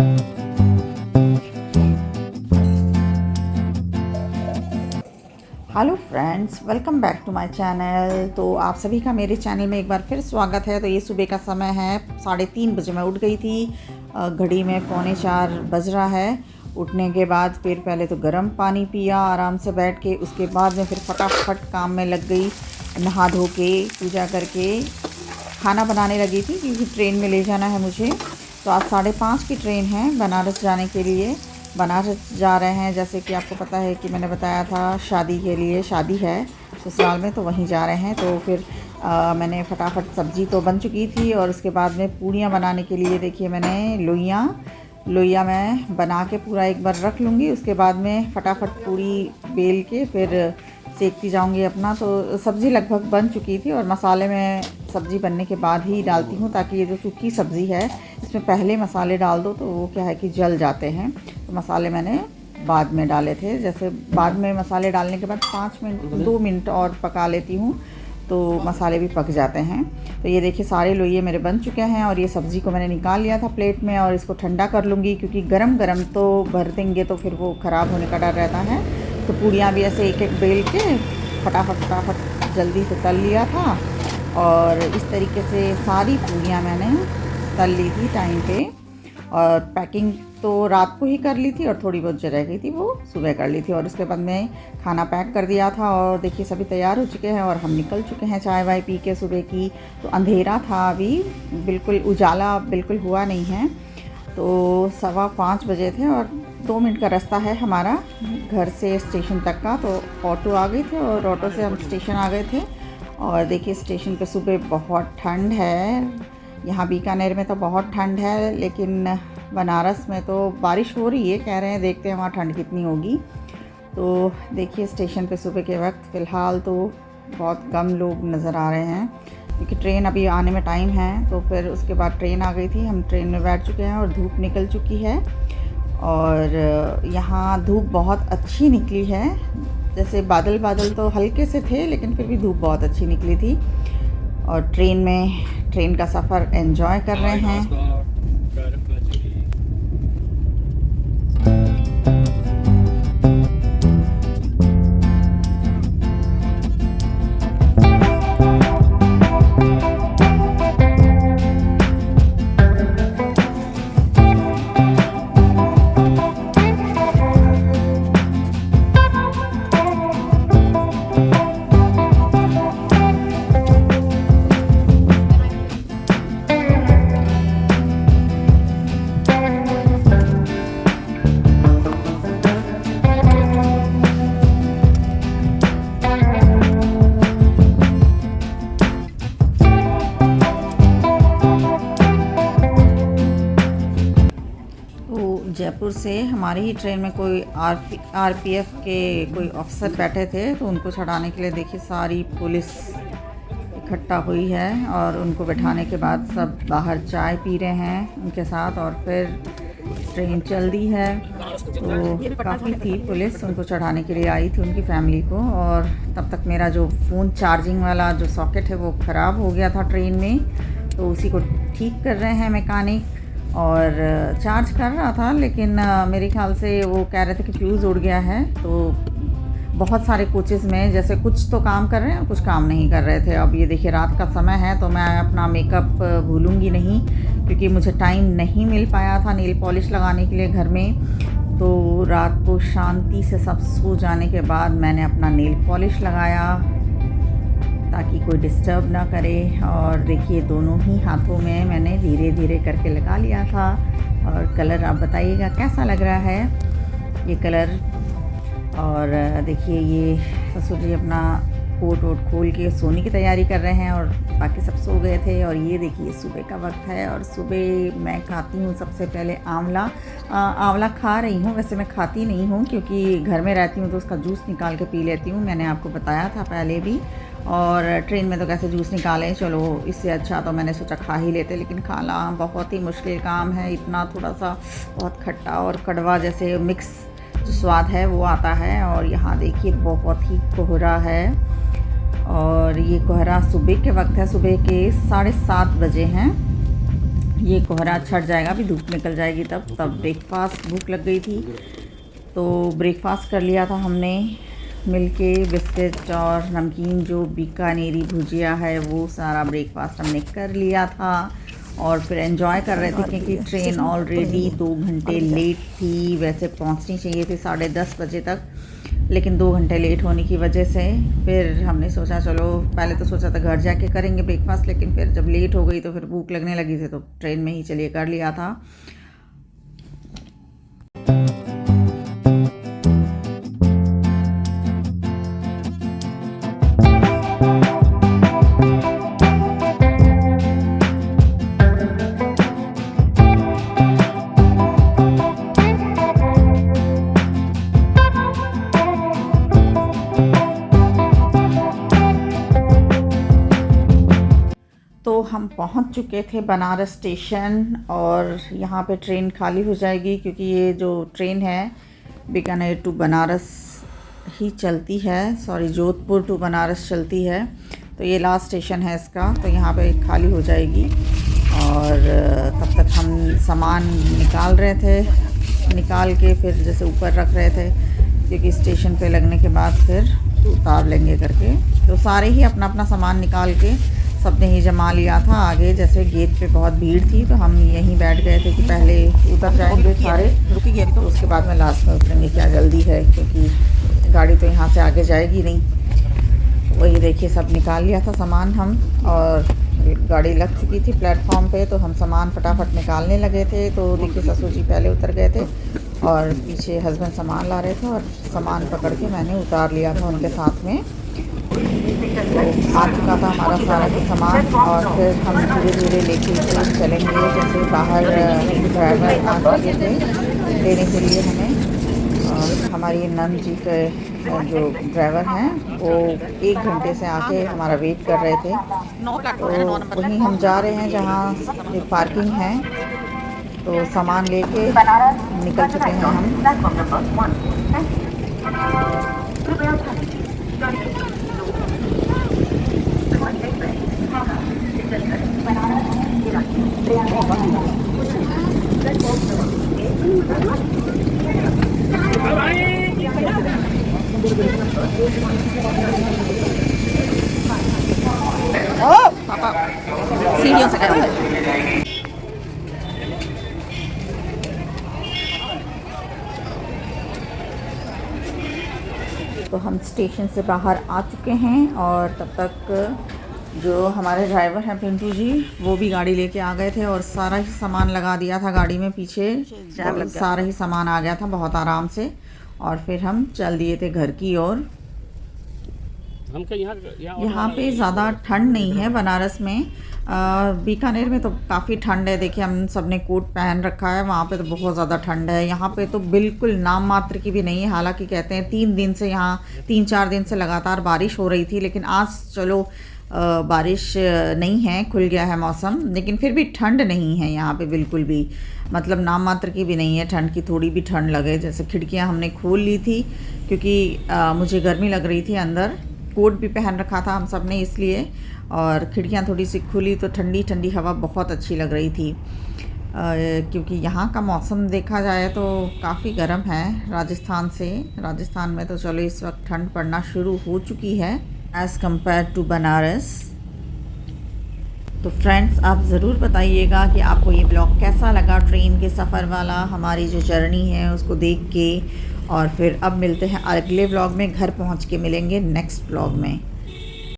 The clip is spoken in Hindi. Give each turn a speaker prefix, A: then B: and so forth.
A: Hello friends, welcome back to my channel. तो आप सभी का मेरे चैनल में एक बार फिर स्वागत है। तो ये सुबह का समय है, 3:30 बजे मैं उठ गई थी। घड़ी में 3:45 बज रहा है। उठने के बाद फिर पहले तो गर्म पानी पिया आराम से बैठ के, उसके बाद में फिर फटाफट काम में लग गई। नहा धो के पूजा करके खाना बनाने लगी थी क्योंकि ट्रेन में ले जाना है मुझे। तो आज 5:30 की ट्रेन है बनारस जाने के लिए। बनारस जा रहे हैं, जैसे कि आपको पता है कि मैंने बताया था शादी के लिए, शादी है ससुराल में, तो वहीं जा रहे हैं। तो फिर मैंने फटाफट सब्ज़ी तो बन चुकी थी और उसके बाद में पूड़ियाँ बनाने के लिए देखिए मैंने लोइयाँ मैं बना के पूरा एक बार रख लूँगी। उसके बाद में फटाफट पूड़ी बेल के फिर सेकती जाऊँगी अपना। तो सब्ज़ी लगभग बन चुकी थी और मसाले में सब्ज़ी बनने के बाद ही डालती हूँ, ताकि ये जो सूखी सब्ज़ी है इसमें पहले मसाले डाल दो तो वो क्या है कि जल जाते हैं। तो मसाले मैंने बाद में डाले थे। जैसे बाद में मसाले डालने के बाद 2 मिनट और पका लेती हूँ तो मसाले भी पक जाते हैं। तो ये देखिए सारे लोइये मेरे बन चुके हैं और ये सब्ज़ी को मैंने निकाल लिया था प्लेट में और इसको ठंडा कर लूँगी, क्योंकि गरम गरम तो भर देंगे तो फिर वो ख़राब होने का डर रहता है। तो पूड़ियाँ भी ऐसे एक एक बेल के फटाफट जल्दी से तल लिया था और इस तरीके से सारी पूड़ियाँ मैंने तल ली थी टाइम पे। और पैकिंग तो रात को ही कर ली थी और थोड़ी बहुत जो रह गई थी वो सुबह कर ली थी। और उसके बाद मैं खाना पैक कर दिया था और देखिए सभी तैयार हो चुके हैं और हम निकल चुके हैं चाय वाय पी के सुबह की। तो अंधेरा था, अभी बिल्कुल उजाला बिल्कुल हुआ नहीं है। तो 5:15 बजे थे और 2 मिनट का रास्ता है हमारा घर से स्टेशन तक का। तो ऑटो आ गए थे और ऑटो से हम स्टेशन आ गए थे। और देखिए स्टेशन पे सुबह बहुत ठंड है। यहाँ बीकानेर में तो बहुत ठंड है, लेकिन बनारस में तो बारिश हो रही है कह रहे हैं, देखते हैं वहाँ ठंड कितनी होगी। तो देखिए स्टेशन पे सुबह के वक्त फ़िलहाल तो बहुत कम लोग नज़र आ रहे हैं, क्योंकि ट्रेन अभी आने में टाइम है। तो फिर उसके बाद ट्रेन आ गई थी, हम ट्रेन में बैठ चुके हैं और धूप निकल चुकी है। और यहाँ धूप बहुत अच्छी निकली है। जैसे बादल तो हल्के से थे, लेकिन फिर भी धूप बहुत अच्छी निकली थी। और ट्रेन का सफ़र एंजॉय कर रहे हैं। जयपुर से हमारी ही ट्रेन में कोई आरपीएफ के कोई अफसर बैठे थे, तो उनको चढ़ाने के लिए देखिए सारी पुलिस इकट्ठा हुई है और उनको बैठाने के बाद सब बाहर चाय पी रहे हैं उनके साथ। और फिर ट्रेन चल दी है। तो काफ़ी थी पुलिस, उनको चढ़ाने के लिए आई थी उनकी फैमिली को। और तब तक मेरा जो फ़ोन चार्जिंग वाला जो सॉकेट है वो ख़राब हो गया था ट्रेन में, तो उसी को ठीक कर रहे हैं मैकेनिक। और चार्ज कर रहा था, लेकिन मेरे ख्याल से वो कह रहे थे कि फ्यूज़ उड़ गया है। तो बहुत सारे कोचेज़ में जैसे कुछ तो काम कर रहे हैं, कुछ काम नहीं कर रहे थे। अब ये देखिए रात का समय है, तो मैं अपना मेकअप भूलूंगी नहीं, क्योंकि मुझे टाइम नहीं मिल पाया था नेल पॉलिश लगाने के लिए घर में। तो रात को शांति से सब सो जाने के बाद मैंने अपना नेल पॉलिश लगाया, ताकि कोई डिस्टर्ब ना करे। और देखिए दोनों ही हाथों में मैंने धीरे धीरे करके लगा लिया था। और कलर आप बताइएगा कैसा लग रहा है ये कलर। और देखिए ये ससुर जी अपना कोट वोट खोल के सोने की तैयारी कर रहे हैं और बाकी सब सो गए थे। और ये देखिए सुबह का वक्त है और सुबह मैं खाती हूँ सबसे पहले आंवला खा रही हूँ। वैसे मैं खाती नहीं हूँ, क्योंकि घर में रहती हूँ तो उसका जूस निकाल के पी लेती हूँ, मैंने आपको बताया था पहले भी। और ट्रेन में तो कैसे जूस निकालें, चलो इससे अच्छा तो मैंने सोचा खा ही लेते। लेकिन खाना बहुत ही मुश्किल काम है, इतना थोड़ा सा बहुत खट्टा और कड़वा जैसे मिक्स जो स्वाद है वो आता है। और यहाँ देखिए बहुत ही कोहरा है और ये कोहरा सुबह के वक्त है, सुबह के 7:30 बजे हैं। ये कोहरा छट जाएगा, अभी धूप निकल जाएगी तब ब्रेकफास्ट भूख लग गई थी तो ब्रेकफास्ट कर लिया था हमने मिलके। बिस्किट और नमकीन जो बीकानेरी भुजिया है वो सारा ब्रेकफास्ट हमने कर लिया था और फिर एंजॉय कर रहे थे क्योंकि ट्रेन ऑलरेडी 2 घंटे लेट थी। वैसे पहुंचनी चाहिए थी 10:30 बजे तक, लेकिन 2 घंटे लेट होने की वजह से फिर हमने सोचा चलो, पहले तो सोचा था घर जाके करेंगे ब्रेकफास्ट, लेकिन फिर जब लेट हो गई तो फिर भूख लगने लगी थी तो ट्रेन में ही चलिए कर लिया था। तो हम पहुंच चुके थे बनारस स्टेशन और यहाँ पे ट्रेन खाली हो जाएगी क्योंकि ये जो ट्रेन है बीकानेर टू बनारस ही चलती है, सॉरी जोधपुर टू बनारस चलती है। तो ये लास्ट स्टेशन है इसका, तो यहाँ पे खाली हो जाएगी। और तब तक हम सामान निकाल रहे थे, निकाल के फिर जैसे ऊपर रख रहे थे क्योंकि स्टेशन पे लगने के बाद फिर उतार लेंगे करके। तो सारे ही अपना अपना सामान निकाल के सबने ही जमा लिया था। आगे जैसे गेट पे बहुत भीड़ थी तो हम यहीं बैठ गए थे कि पहले उतर जाएंगे सारे, रुकेंगे तो उसके बाद में लास्ट में उतरेंगे, क्या जल्दी है क्योंकि गाड़ी तो यहाँ से आगे जाएगी नहीं। वही देखिए सब निकाल लिया था सामान हम, और गाड़ी लग चुकी थी प्लेटफॉर्म पे तो हम सामान फटाफट निकालने लगे थे। तो देखिए ससुर जी पहले उतर गए थे और पीछे हस्बैंड सामान ला रहे थे और सामान पकड़ के मैंने उतार लिया था उनके साथ में। तो आ चुका था हमारा सारा का सामान और फिर हम धीरे धीरे लेके चलेंगे। जैसे बाहर ड्राइवर आ चुके थे लेने के लिए हमें, और हमारी नंद जी के जो ड्राइवर हैं वो 1 घंटे से आके हमारा वेट कर रहे थे। तो वहीं हम जा रहे हैं जहाँ एक पार्किंग है, तो सामान लेके निकल चुके हैं हम। ओ पापा सीढ़ियों से गए। तो हम स्टेशन से बाहर आ चुके हैं और तब तक जो हमारे ड्राइवर हैं पिंटू जी वो भी गाड़ी लेके आ गए थे और सारा ही सामान लगा दिया था गाड़ी में, पीछे सारा ही सामान आ गया था बहुत आराम से। और फिर हम चल दिए थे घर की ओर। यहाँ पे ज़्यादा ठंड नहीं है बनारस में, बीकानेर में तो काफ़ी ठंड है। देखिए हम सब ने कोट पहन रखा है, वहाँ पे तो बहुत ज़्यादा ठंड है। यहाँ पे तो बिल्कुल नाम मात्र की भी नहीं है। हालांकि कहते हैं 3 दिन से यहाँ 3-4 दिन से लगातार बारिश हो रही थी, लेकिन आज चलो बारिश नहीं है, खुल गया है मौसम, लेकिन फिर भी ठंड नहीं है यहाँ पे बिल्कुल भी, मतलब नाम मात्र की भी नहीं है ठंड की। थोड़ी भी ठंड लगे, जैसे खिड़कियाँ हमने खोल ली थी क्योंकि मुझे गर्मी लग रही थी अंदर, कोट भी पहन रखा था हम सब ने इसलिए, और खिड़कियाँ थोड़ी सी खुली तो ठंडी ठंडी हवा बहुत अच्छी लग रही थी। क्योंकि यहाँ का मौसम देखा जाए तो काफ़ी गर्म है राजस्थान से। राजस्थान में तो चलो इस वक्त ठंड पड़ना शुरू हो चुकी है एज़ कम्पेयर टू बनारस। तो फ्रेंड्स आप ज़रूर बताइएगा कि आपको ये ब्लॉग कैसा लगा, ट्रेन के सफ़र वाला, हमारी जो जर्नी है उसको देख के। और फिर अब मिलते हैं अगले ब्लॉग में, घर पहुंच के मिलेंगे नेक्स्ट ब्लॉग में।